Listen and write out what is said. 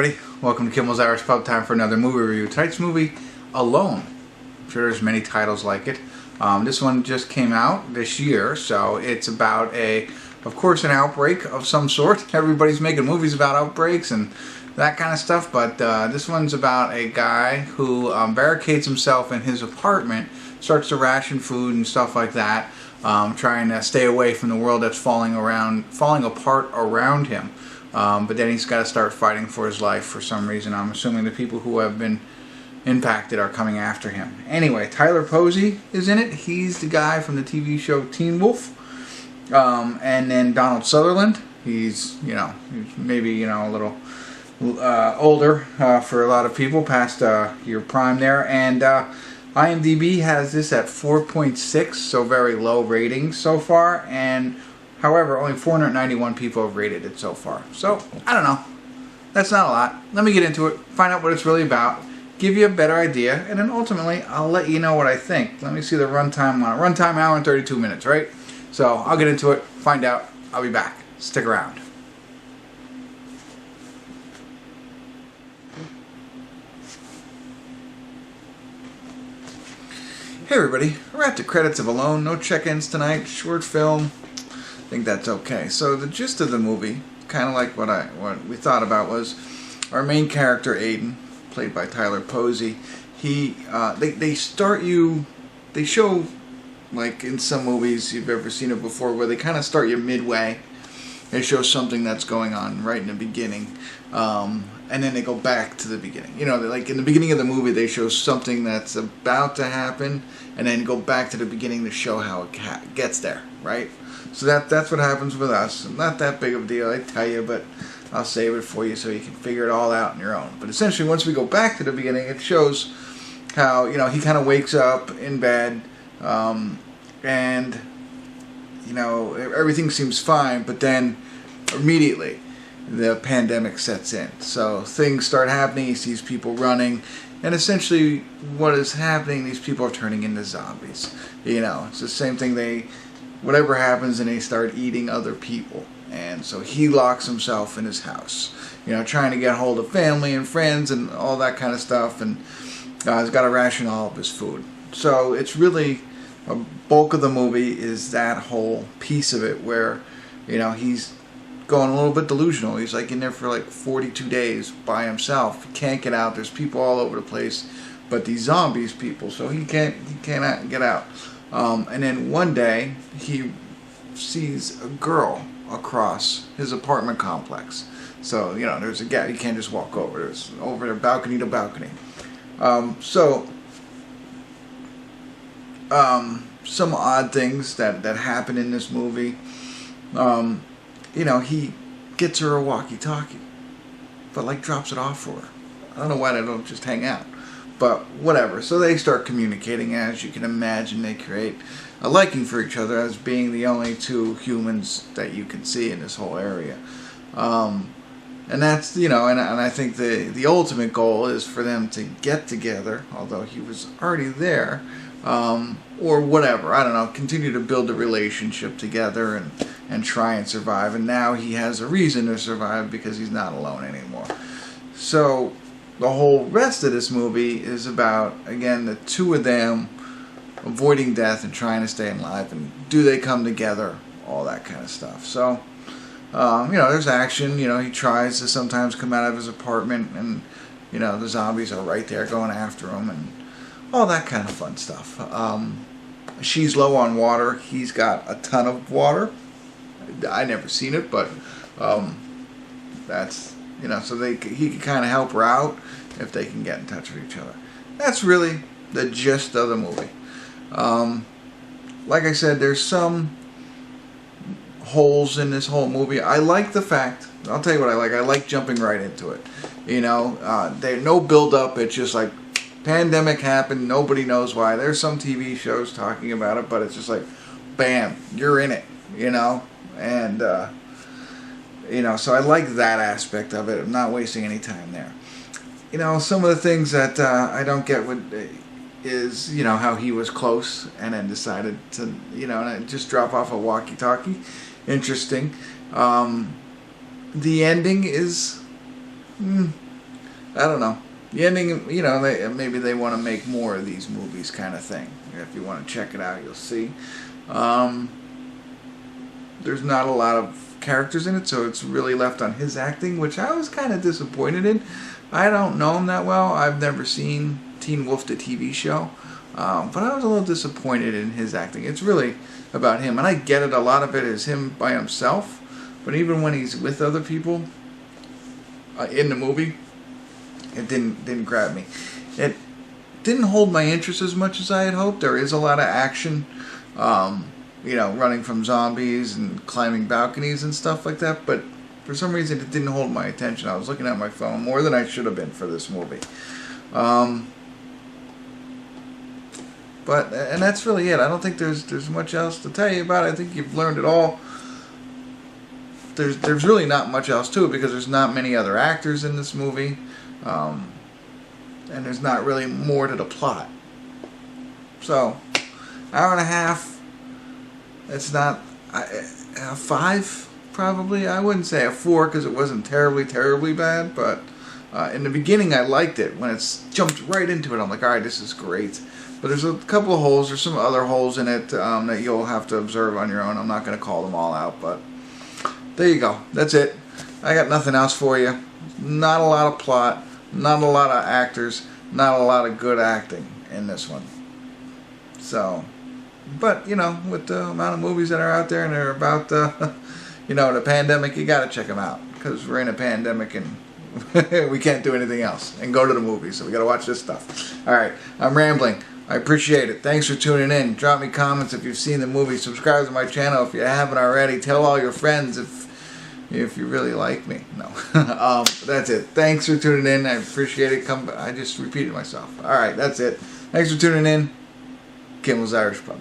everybody, welcome to Kimmel's Irish Pub. Time for another movie review. Tonight's movie, Alone. I'm sure there's many titles like it. This one just came out this year, so it's about of course, an outbreak of some sort. Everybody's making movies about outbreaks and that kind of stuff, but this one's about a guy who barricades himself in his apartment, starts to ration food and stuff like that, trying to stay away from the world that's falling apart around him. But then he's got to start fighting for his life for some reason. I'm assuming the people who have been impacted are coming after him. Anyway, Tyler Posey is in it. He's the guy from the TV show Teen Wolf. And then Donald Sutherland. He's maybe a little older for a lot of people, past your prime there. And IMDb has this at 4.6, so very low rating so far. And however, only 491 people have rated it so far. So, I don't know. That's not a lot. Let me get into it, find out what it's really about, give you a better idea, and then ultimately, I'll let you know what I think. Let me see the runtime on it. Runtime hour and 32 minutes, right? So, I'll get into it, find out. I'll be back. Stick around. Hey everybody, we're at the credits of Alone. No check-ins tonight. Short film. I think that's okay. So the gist of the movie, kind of like what we thought about, was our main character Aiden, played by Tyler Posey. They show, like in some movies you've ever seen it before, where they kind of start you midway. They show something that's going on right in the beginning, and then they go back to the beginning. Like in the beginning of the movie, they show something that's about to happen, and then go back to the beginning to show how it gets there, right? So that's what happens with us. Not that big of a deal, I tell you, but I'll save it for you so you can figure it all out on your own. But essentially, once we go back to the beginning, it shows how he kind of wakes up in bed, and everything seems fine, but then immediately the pandemic sets in. So things start happening. He sees people running, and essentially what is happening, these people are turning into zombies. It's the same thing. Whatever happens, and they start eating other people. And so he locks himself in his house, trying to get hold of family and friends and all that kind of stuff, and he's got to ration all of his food. So it's really, a bulk of the movie is that whole piece of it where, he's going a little bit delusional. He's like in there for like 42 days by himself. He can't get out. There's people all over the place, but these zombies people, so he cannot get out. And then one day he sees a girl across his apartment complex. So there's a gap. You can't just walk over. There's over there, balcony to balcony. Some odd things that happen in this movie. He gets her a walkie-talkie, but drops it off for her. I don't know why they don't just hang out, but whatever. So they start communicating. As you can imagine, they create a liking for each other as being the only two humans that you can see in this whole area. And that's, and I think the ultimate goal is for them to get together, although he was already there, or whatever, I don't know, continue to build a relationship together and try and survive. And now he has a reason to survive because he's not alone anymore. So the whole rest of this movie is about, again, the two of them avoiding death and trying to stay alive, and do they come together, all that kind of stuff. So there's action. He tries to sometimes come out of his apartment, and the zombies are right there going after him, and all that kind of fun stuff. She's low on water. He's got a ton of water. I never seen it, but that's so he can kind of help her out if they can get in touch with each other. That's really the gist of the movie. Like I said, there's some holes in this whole movie. I like the fact, I'll tell you what I like. I like jumping right into it. There's no build up. It's just like, pandemic happened. Nobody knows why. There's some TV shows talking about it, but it's just like, bam, you're in it. And so I like that aspect of it. I'm not wasting any time there. Some of the things that I don't get is, how he was close and then decided to, just drop off a walkie-talkie. Interesting. The ending is I don't know. The ending, you know, maybe they want to make more of these movies, kind of thing. If you want to check it out, you'll see. There's not a lot of characters in it, so it's really left on his acting, which I was kind of disappointed in. I don't know him that well. I've never seen Teen Wolf, the TV show. But I was a little disappointed in his acting. It's really about him. And I get it, a lot of it is him by himself. But even when he's with other people in the movie, it didn't grab me. It didn't hold my interest as much as I had hoped. There is a lot of action, you know, running from zombies and climbing balconies and stuff like that. But for some reason, it didn't hold my attention. I was looking at my phone more than I should have been for this movie. But and that's really it. I don't think there's much else to tell you about it. I think you've learned it all. There's really not much else to it because there's not many other actors in this movie. And there's not really more to the plot. So, hour and a half. It's not a 5 probably. I wouldn't say a 4 because it wasn't terribly bad. But in the beginning, I liked it when it's jumped right into it. I'm like, all right, this is great. But there's a couple of holes. There's some other holes in it that you'll have to observe on your own. I'm not going to call them all out, but there you go. That's it. I got nothing else for you. Not a lot of plot. Not a lot of actors. Not a lot of good acting in this one. So, but, you know, with the amount of movies that are out there and they're about, you know, the pandemic, you got to check them out. Because we're in a pandemic and we can't do anything else and go to the movies. So we got to watch this stuff. All right. I'm rambling. I appreciate it. Thanks for tuning in. Drop me comments if you've seen the movie. Subscribe to my channel if you haven't already. Tell all your friends if you really like me. No. That's it. Thanks for tuning in. I appreciate it. I just repeated myself. All right. That's it. Thanks for tuning in. Kimball's Irish Pub.